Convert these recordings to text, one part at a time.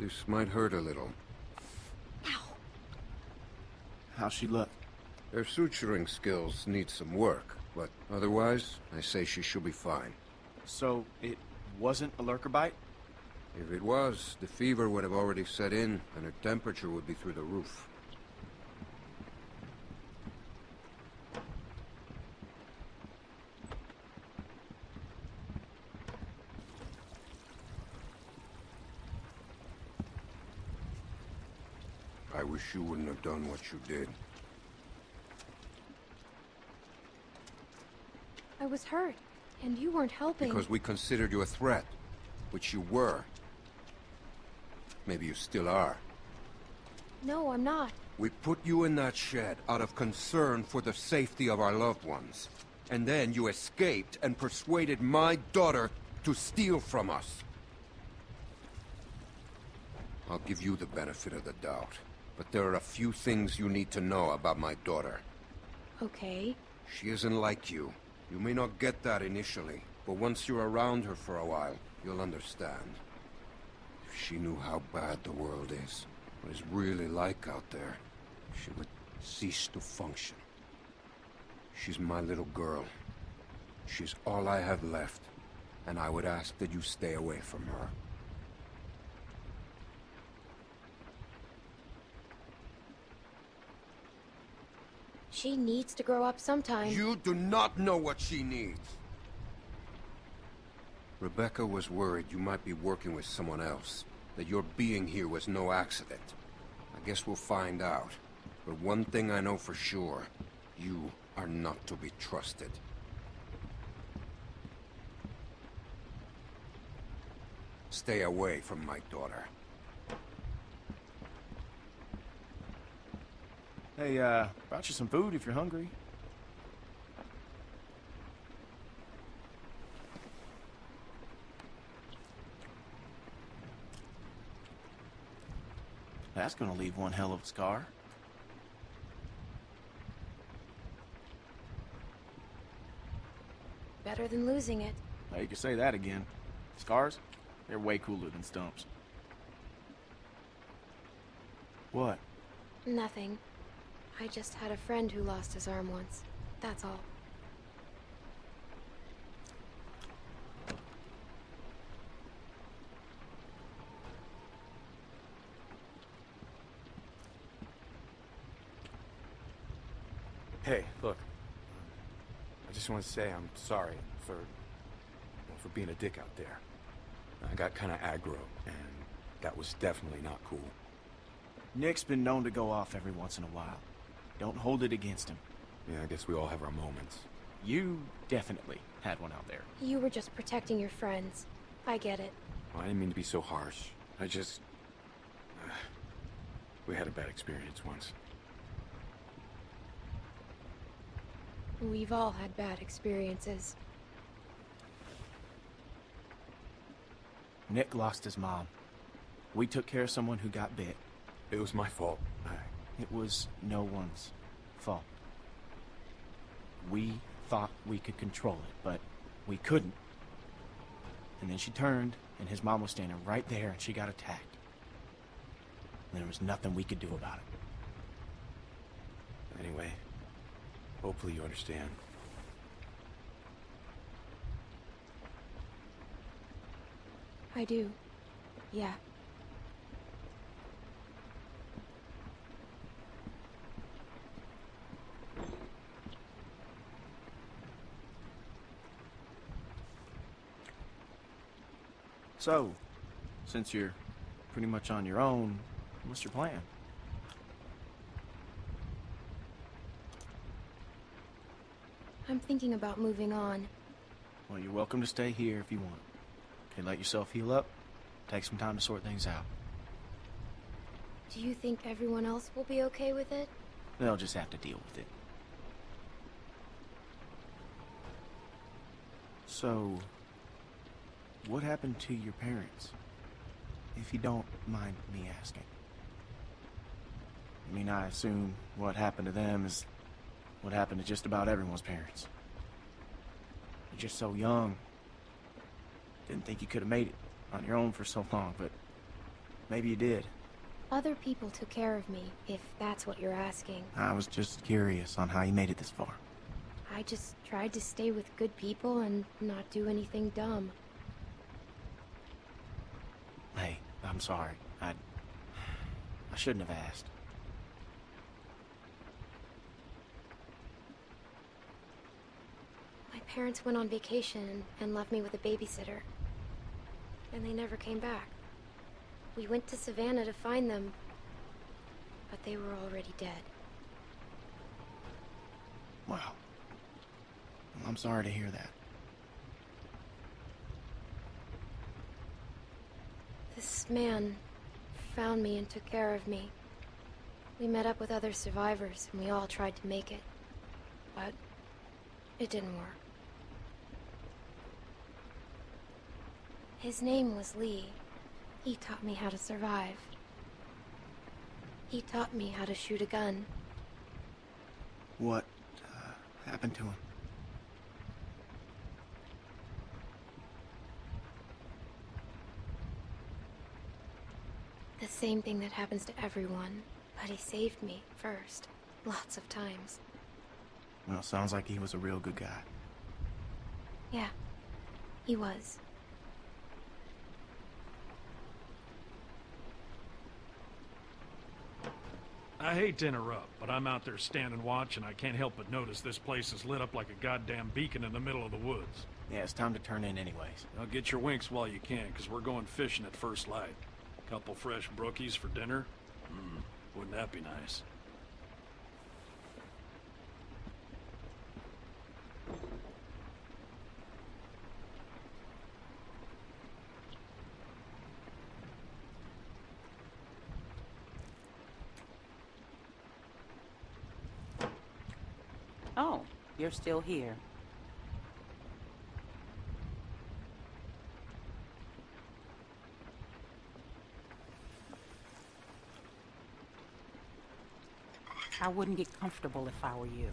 This might hurt a little. Ow. How's she look? Her suturing skills need some work, but otherwise, I say she should be fine. So, it wasn't a lurker bite? If it was, the fever would have already set in, and her temperature would be through the roof. I wish you wouldn't have done what you did. I was hurt, and you weren't helping. Because we considered you a threat, which you were. Maybe you still are. No, I'm not. We put you in that shed out of concern for the safety of our loved ones. And then you escaped and persuaded my daughter to steal from us. I'll give you the benefit of the doubt. But there are a few things you need to know about my daughter. Okay. She isn't like you. You may not get that initially, but once you're around her for a while, you'll understand. If she knew how bad the world is, what it's really like out there, she would cease to function. She's my little girl. She's all I have left, and I would ask that you stay away from her. She needs to grow up sometime. You do not know what she needs. Rebecca was worried you might be working with someone else, that your being here was no accident. I guess we'll find out. But one thing I know for sure, you are not to be trusted. Stay away from my daughter. Hey, brought you some food if you're hungry. That's gonna leave one hell of a scar. Better than losing it. Now you can say that again. Scars? They're way cooler than stumps. What? Nothing. I just had a friend who lost his arm once. That's all. Hey, look. I just want to say I'm sorry for being a dick out there. I got kind of aggro, and that was definitely not cool. Nick's been known to go off every once in a while. Don't hold it against him. Yeah, I guess we all have our moments. You definitely had one out there. You were just protecting your friends. I get it. Well, I didn't mean to be so harsh. I just... we had a bad experience once. We've all had bad experiences. Nick lost his mom. We took care of someone who got bit. It was my fault. It was no one's fault. We thought we could control it, but we couldn't. And then she turned, and his mom was standing right there, and she got attacked. And there was nothing we could do about it. Anyway, hopefully you understand. I do. Yeah. So, since you're pretty much on your own, what's your plan? I'm thinking about moving on. Well, you're welcome to stay here if you want. Okay, let yourself heal up. Take some time to sort things out. Do you think everyone else will be okay with it? They'll just have to deal with it. So, what happened to your parents? If you don't mind me asking. I mean, I assume what happened to them is what happened to just about everyone's parents. You're just so young. Didn't think you could have made it on your own for so long, but Maybe you did. Other people took care of me, if that's what you're asking. I was just curious on how you made it this far. I just tried to stay with good people and not do anything dumb. Hey, I'm sorry. I shouldn't have asked. My parents went on vacation and left me with a babysitter. And they never came back. We went to Savannah to find them, but they were already dead. Wow. Well, I'm sorry to hear that. This man found me and took care of me. We met up with other survivors and we all tried to make it. But it didn't work. His name was Lee. He taught me how to survive. He taught me how to shoot a gun. What happened to him? The same thing that happens to everyone. But he saved me first. Lots of times. Well, sounds like he was a real good guy. Yeah, he was. I hate to interrupt, but I'm out there standing watch and I can't help but notice this place is lit up like a goddamn beacon in the middle of the woods. Yeah, it's time to turn in anyways. Now get your winks while you can, because we're going fishing at first light. Couple fresh brookies for dinner? Wouldn't that be nice? Oh, you're still here. I wouldn't get comfortable if I were you.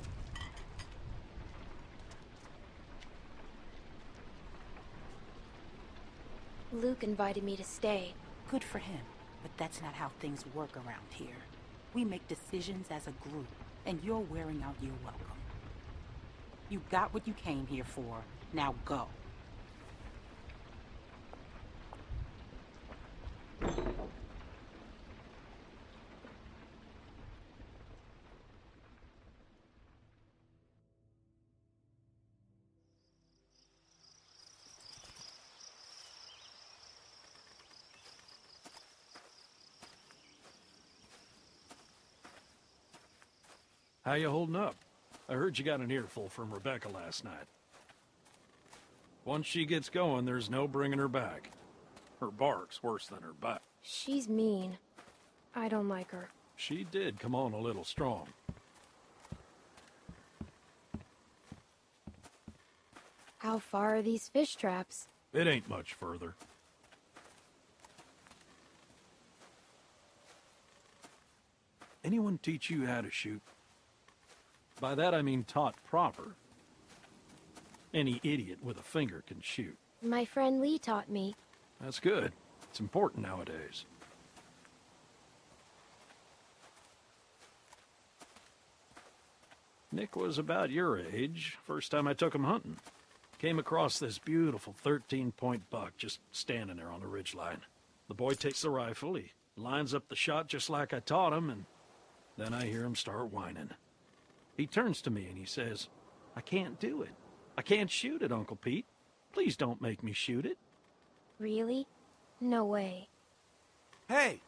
Luke invited me to stay. Good for him, but that's not how things work around here. We make decisions as a group, and you're wearing out your welcome. You got what you came here for. Now go. How you holding up? I heard you got an earful from Rebecca last night. Once she gets going, there's no bringing her back. Her bark's worse than her bite. She's mean. I don't like her. She did come on a little strong. How far are these fish traps? It ain't much further. Anyone teach you how to shoot? By that I mean taught proper. Any idiot with a finger can shoot. My friend Lee taught me. That's good. It's important nowadays. Nick was about your age, first time I took him hunting. Came across this beautiful 13-point buck just standing there on the ridgeline. The boy takes the rifle, he lines up the shot just like I taught him, and then I hear him start whining. He turns to me and he says, "I can't do it. I can't shoot it, Uncle Pete. Please don't make me shoot it." Really? No way. Hey!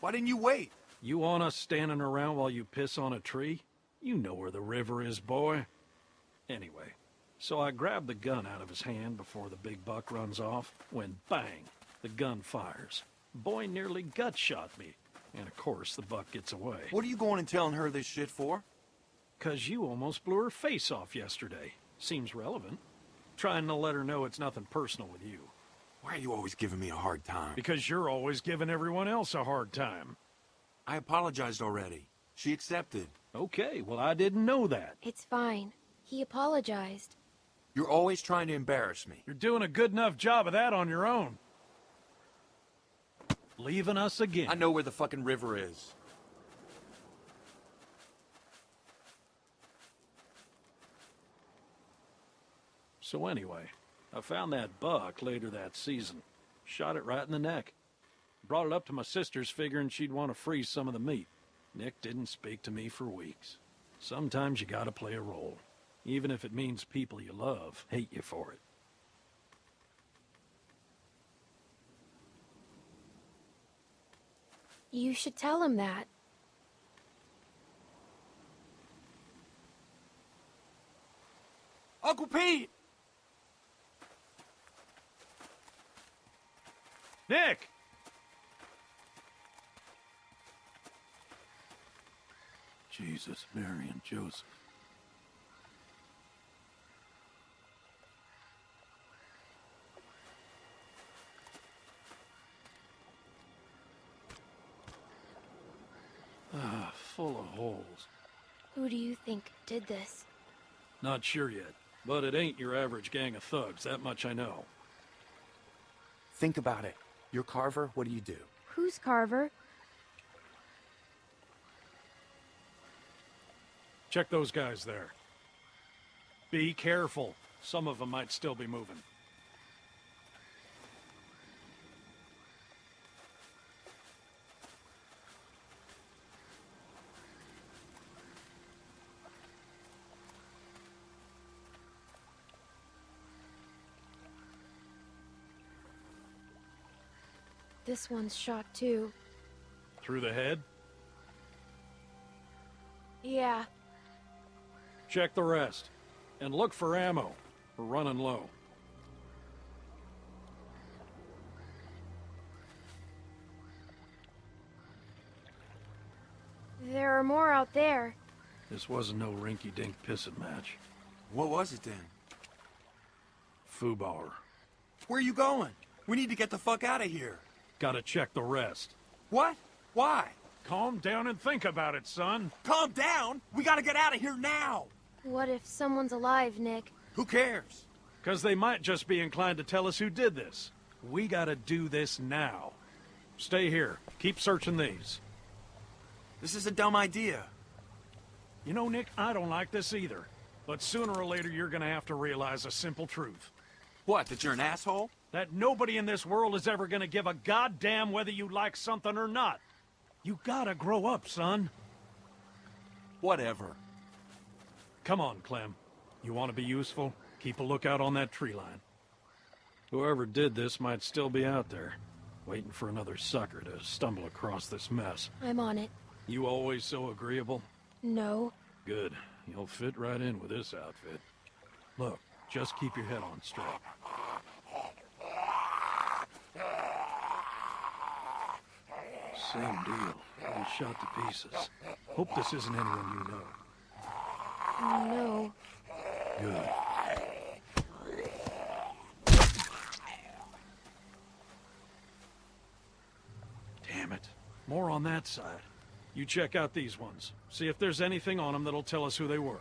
Why didn't you wait? You want us standing around while you piss on a tree? You know where the river is, boy. Anyway, so I grabbed the gun out of his hand before the big buck runs off, when bang, the gun fires. Boy nearly gut shot me. And of course, the buck gets away. What are you going and telling her this shit for? 'Cause you almost blew her face off yesterday. Seems relevant. Trying to let her know it's nothing personal with you. Why are you always giving me a hard time? Because you're always giving everyone else a hard time. I apologized already. She accepted. Okay, well, I didn't know that. It's fine. He apologized. You're always trying to embarrass me. You're doing a good enough job of that on your own. Leaving us again. I know where the fucking river is. So anyway, I found that buck later that season. Shot it right in the neck. Brought it up to my sister's figuring she'd want to freeze some of the meat. Nick didn't speak to me for weeks. Sometimes you gotta play a role, even if it means people you love hate you for it. You should tell him that. Uncle Pete! Nick! Jesus, Mary, and Joseph. Full of holes. Who do you think did this? Not sure yet, but it ain't your average gang of thugs, that much I know. Think about it. You're Carver, what do you do? Who's Carver? Check those guys there. Be careful. Some of them might still be moving. This one's shot too. Through the head? Yeah. Check the rest. And look for ammo. We're running low. There are more out there. This wasn't no rinky-dink pissing match. What was it then? Foobar. Where are you going? We need to get the fuck out of here. Gotta check the rest. What? Why? Calm down and think about it, son. Calm down! We gotta get out of here now! What if someone's alive, Nick? Who cares? 'Cause they might just be inclined to tell us who did this. We gotta do this now. Stay here. Keep searching these. This is a dumb idea. You know, Nick, I don't like this either. But sooner or later, you're gonna have to realize a simple truth. What, that you're an asshole? That nobody in this world is ever gonna give a goddamn whether you like something or not. You gotta grow up, son. Whatever. Come on, Clem. You want to be useful? Keep a lookout on that tree line. Whoever did this might still be out there, waiting for another sucker to stumble across this mess. I'm on it. You always so agreeable? No. Good. You'll fit right in with this outfit. Look, just keep your head on straight. Same deal. All shot to pieces. Hope this isn't anyone you know. No. Good. Damn it. More on that side. You check out these ones. See if there's anything on them that'll tell us who they were.